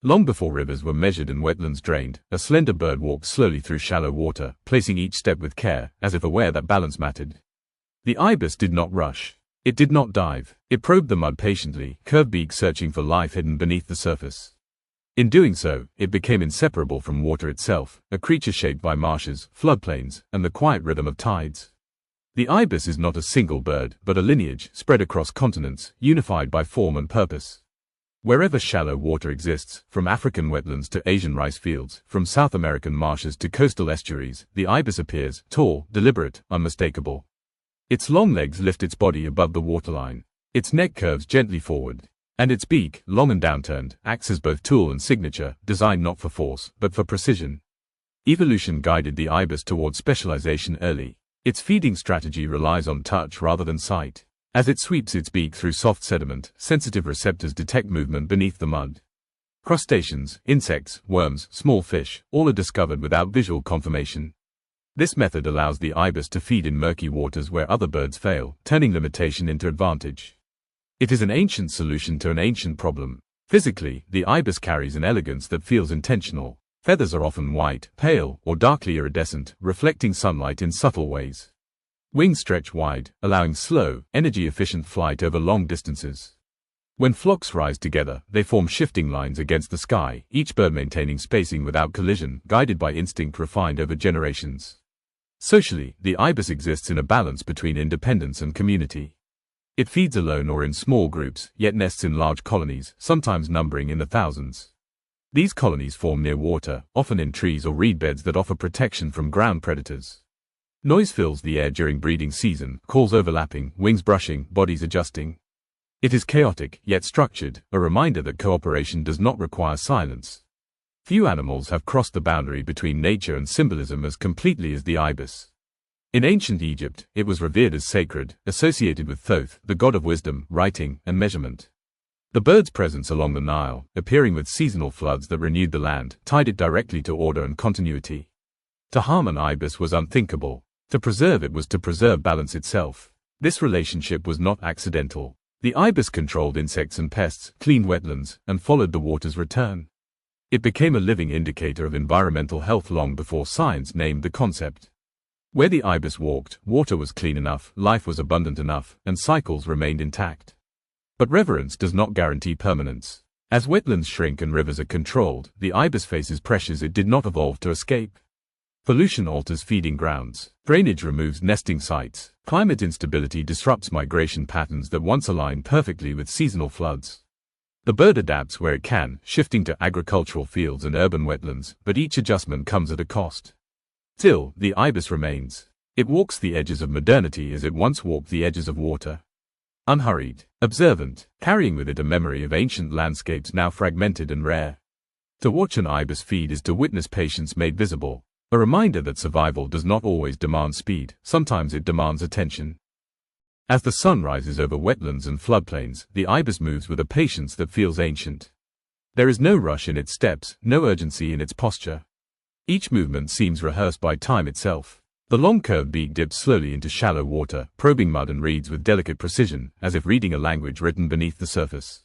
Long before rivers were measured and wetlands drained, a slender bird walked slowly through shallow water, placing each step with care, as if aware that balance mattered. The ibis did not rush. It did not dive. It probed the mud patiently, curved beak searching for life hidden beneath the surface. In doing so, it became inseparable from water itself, a creature shaped by marshes, floodplains, and the quiet rhythm of tides. The ibis is not a single bird, but a lineage, spread across continents, unified by form and purpose. Wherever shallow water exists, from African wetlands to Asian rice fields, from South American marshes to coastal estuaries, the ibis appears, tall, deliberate, unmistakable. Its long legs lift its body above the waterline. Its neck curves gently forward. And its beak, long and downturned, acts as both tool and signature, designed not for force, but for precision. Evolution guided the ibis towards specialization early. Its feeding strategy relies on touch rather than sight. As it sweeps its beak through soft sediment, sensitive receptors detect movement beneath the mud. Crustaceans, insects, worms, small fish, all are discovered without visual confirmation. This method allows the ibis to feed in murky waters where other birds fail, turning limitation into advantage. It is an ancient solution to an ancient problem. Physically, the ibis carries an elegance that feels intentional. Feathers are often white, pale, or darkly iridescent, reflecting sunlight in subtle ways. Wings stretch wide, allowing slow, energy-efficient flight over long distances. When flocks rise together, they form shifting lines against the sky, each bird maintaining spacing without collision, guided by instinct refined over generations. Socially, the ibis exists in a balance between independence and community. It feeds alone or in small groups, yet nests in large colonies, sometimes numbering in the thousands. These colonies form near water, often in trees or reed beds that offer protection from ground predators. Noise fills the air during breeding season, calls overlapping, wings brushing, bodies adjusting. It is chaotic, yet structured, a reminder that cooperation does not require silence. Few animals have crossed the boundary between nature and symbolism as completely as the ibis. In ancient Egypt, it was revered as sacred, associated with Thoth, the god of wisdom, writing, and measurement. The bird's presence along the Nile, appearing with seasonal floods that renewed the land, tied it directly to order and continuity. To harm an ibis was unthinkable. To preserve it was to preserve balance itself. This relationship was not accidental. The ibis controlled insects and pests, cleaned wetlands, and followed the water's return. It became a living indicator of environmental health long before science named the concept. Where the ibis walked, water was clean enough, life was abundant enough, and cycles remained intact. But reverence does not guarantee permanence. As wetlands shrink and rivers are controlled, the ibis faces pressures it did not evolve to escape. Pollution alters feeding grounds. Drainage removes nesting sites. Climate instability disrupts migration patterns that once aligned perfectly with seasonal floods. The bird adapts where it can, shifting to agricultural fields and urban wetlands, but each adjustment comes at a cost. Still, the ibis remains. It walks the edges of modernity as it once walked the edges of water. Unhurried, observant, carrying with it a memory of ancient landscapes now fragmented and rare. To watch an ibis feed is to witness patience made visible. A reminder that survival does not always demand speed, sometimes it demands attention. As the sun rises over wetlands and floodplains, the ibis moves with a patience that feels ancient. There is no rush in its steps, no urgency in its posture. Each movement seems rehearsed by time itself. The long curved beak dips slowly into shallow water, probing mud and reeds with delicate precision, as if reading a language written beneath the surface.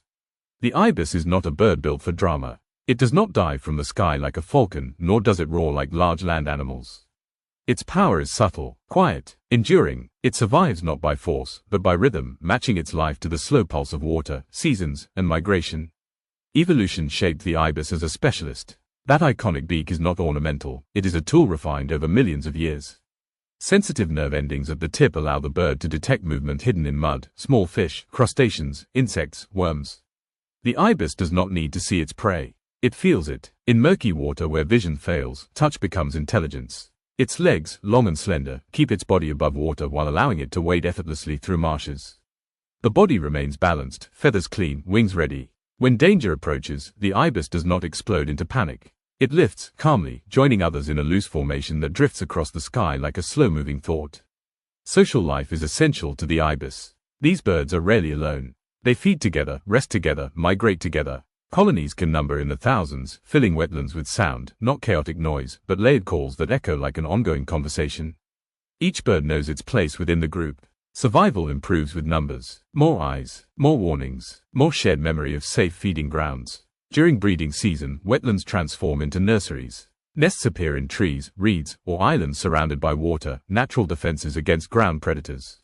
The ibis is not a bird built for drama. It does not dive from the sky like a falcon, nor does it roar like large land animals. Its power is subtle, quiet, enduring. It survives not by force, but by rhythm, matching its life to the slow pulse of water, seasons, and migration. Evolution shaped the ibis as a specialist. That iconic beak is not ornamental, it is a tool refined over millions of years. Sensitive nerve endings at the tip allow the bird to detect movement hidden in mud, small fish, crustaceans, insects, worms. The ibis does not need to see its prey. It feels it. In murky water where vision fails, touch becomes intelligence. Its legs, long and slender, keep its body above water while allowing it to wade effortlessly through marshes. The body remains balanced, feathers clean, wings ready. When danger approaches, the ibis does not explode into panic. It lifts, calmly, joining others in a loose formation that drifts across the sky like a slow-moving thought. Social life is essential to the ibis. These birds are rarely alone. They feed together, rest together, migrate together. Colonies can number in the thousands, filling wetlands with sound, not chaotic noise, but layered calls that echo like an ongoing conversation. Each bird knows its place within the group. Survival improves with numbers. More eyes, more warnings, more shared memory of safe feeding grounds. During breeding season, wetlands transform into nurseries. Nests appear in trees, reeds, or islands surrounded by water, natural defenses against ground predators.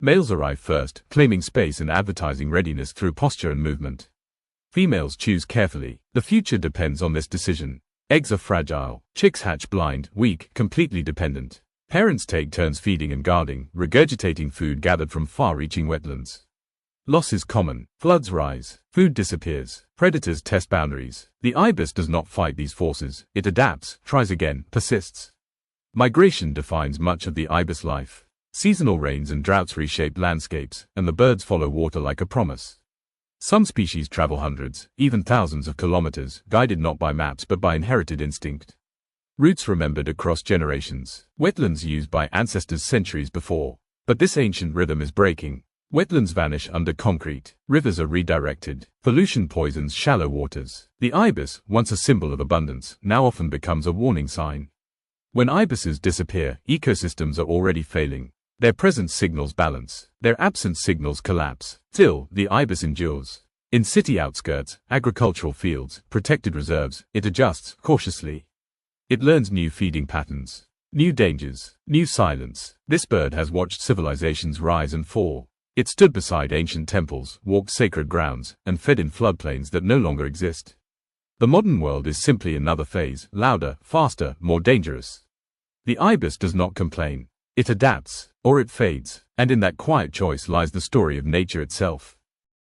Males arrive first, claiming space and advertising readiness through posture and movement. Females choose carefully. The future depends on this decision. Eggs are fragile. Chicks hatch blind, weak, completely dependent. Parents take turns feeding and guarding, regurgitating food gathered from far-reaching wetlands. Loss is common. Floods rise. Food disappears. Predators test boundaries. The ibis does not fight these forces. It adapts, tries again, persists. Migration defines much of the ibis life. Seasonal rains and droughts reshape landscapes, and the birds follow water like a promise. Some species travel hundreds, even thousands of kilometers, guided not by maps but by inherited instinct. Routes remembered across generations. Wetlands used by ancestors centuries before. But this ancient rhythm is breaking. Wetlands vanish under concrete. Rivers are redirected. Pollution poisons shallow waters. The ibis, once a symbol of abundance, now often becomes a warning sign. When ibises disappear, ecosystems are already failing. Their presence signals balance. Their absence signals collapse. Still, the ibis endures. In city outskirts, agricultural fields, protected reserves, it adjusts, cautiously. It learns new feeding patterns. New dangers. New silence. This bird has watched civilizations rise and fall. It stood beside ancient temples, walked sacred grounds, and fed in floodplains that no longer exist. The modern world is simply another phase, louder, faster, more dangerous. The ibis does not complain. It adapts, or it fades, and in that quiet choice lies the story of nature itself.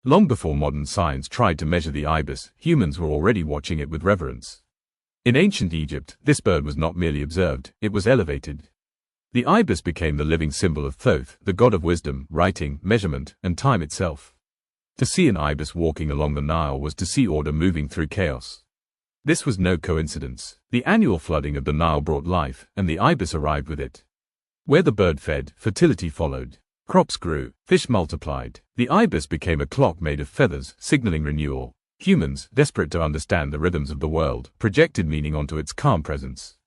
Long before modern science tried to measure the ibis, humans were already watching it with reverence. In ancient Egypt, this bird was not merely observed, it was elevated. The ibis became the living symbol of Thoth, the god of wisdom, writing, measurement, and time itself. To see an ibis walking along the Nile was to see order moving through chaos. This was no coincidence. The annual flooding of the Nile brought life, and the ibis arrived with it. Where the bird fed, fertility followed. Crops grew, fish multiplied. The ibis became a clock made of feathers, signaling renewal. Humans, desperate to understand the rhythms of the world, projected meaning onto its calm presence.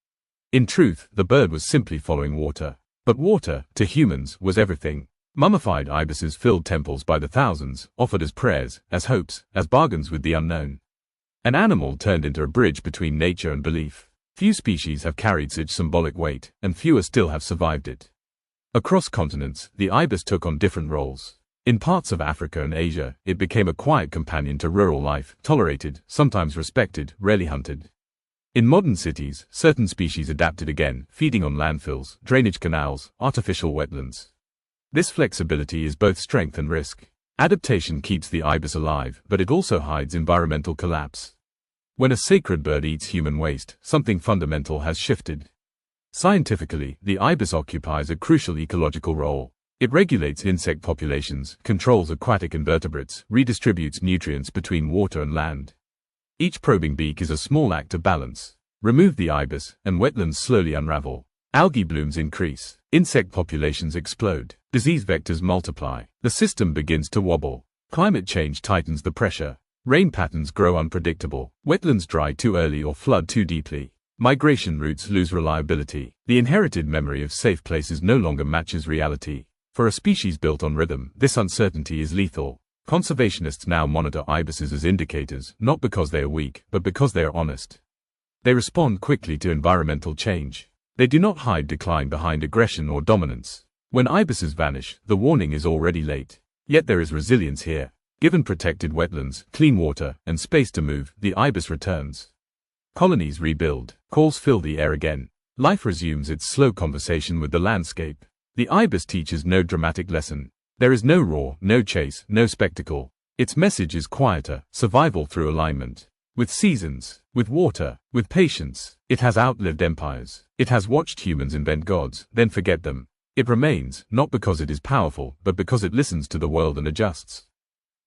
In truth, the bird was simply following water. But water, to humans, was everything. Mummified ibises filled temples by the thousands, offered as prayers, as hopes, as bargains with the unknown. An animal turned into a bridge between nature and belief. Few species have carried such symbolic weight, and fewer still have survived it. Across continents, the ibis took on different roles. In parts of Africa and Asia, it became a quiet companion to rural life, tolerated, sometimes respected, rarely hunted. In modern cities, certain species adapted again, feeding on landfills, drainage canals, artificial wetlands. This flexibility is both strength and risk. Adaptation keeps the ibis alive, but it also hides environmental collapse. When a sacred bird eats human waste, something fundamental has shifted. Scientifically, the ibis occupies a crucial ecological role. It regulates insect populations, controls aquatic invertebrates, redistributes nutrients between water and land. Each probing beak is a small act of balance. Remove the ibis, and wetlands slowly unravel. Algae blooms increase. Insect populations explode. Disease vectors multiply. The system begins to wobble. Climate change tightens the pressure. Rain patterns grow unpredictable. Wetlands dry too early or flood too deeply. Migration routes lose reliability. The inherited memory of safe places no longer matches reality. For a species built on rhythm, this uncertainty is lethal. Conservationists now monitor ibises as indicators, not because they are weak, but because they are honest. They respond quickly to environmental change. They do not hide decline behind aggression or dominance. When ibises vanish, the warning is already late. Yet there is resilience here. Given protected wetlands, clean water, and space to move, the ibis returns. Colonies rebuild. Calls fill the air again. Life resumes its slow conversation with the landscape. The ibis teaches no dramatic lesson. There is no roar, no chase, no spectacle. Its message is quieter, survival through alignment. With seasons, with water, with patience, it has outlived empires. It has watched humans invent gods, then forget them. It remains, not because it is powerful, but because it listens to the world and adjusts.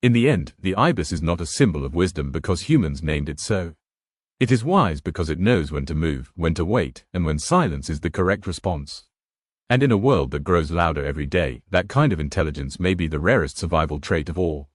In the end, the ibis is not a symbol of wisdom because humans named it so. It is wise because it knows when to move, when to wait, and when silence is the correct response. And in a world that grows louder every day, that kind of intelligence may be the rarest survival trait of all.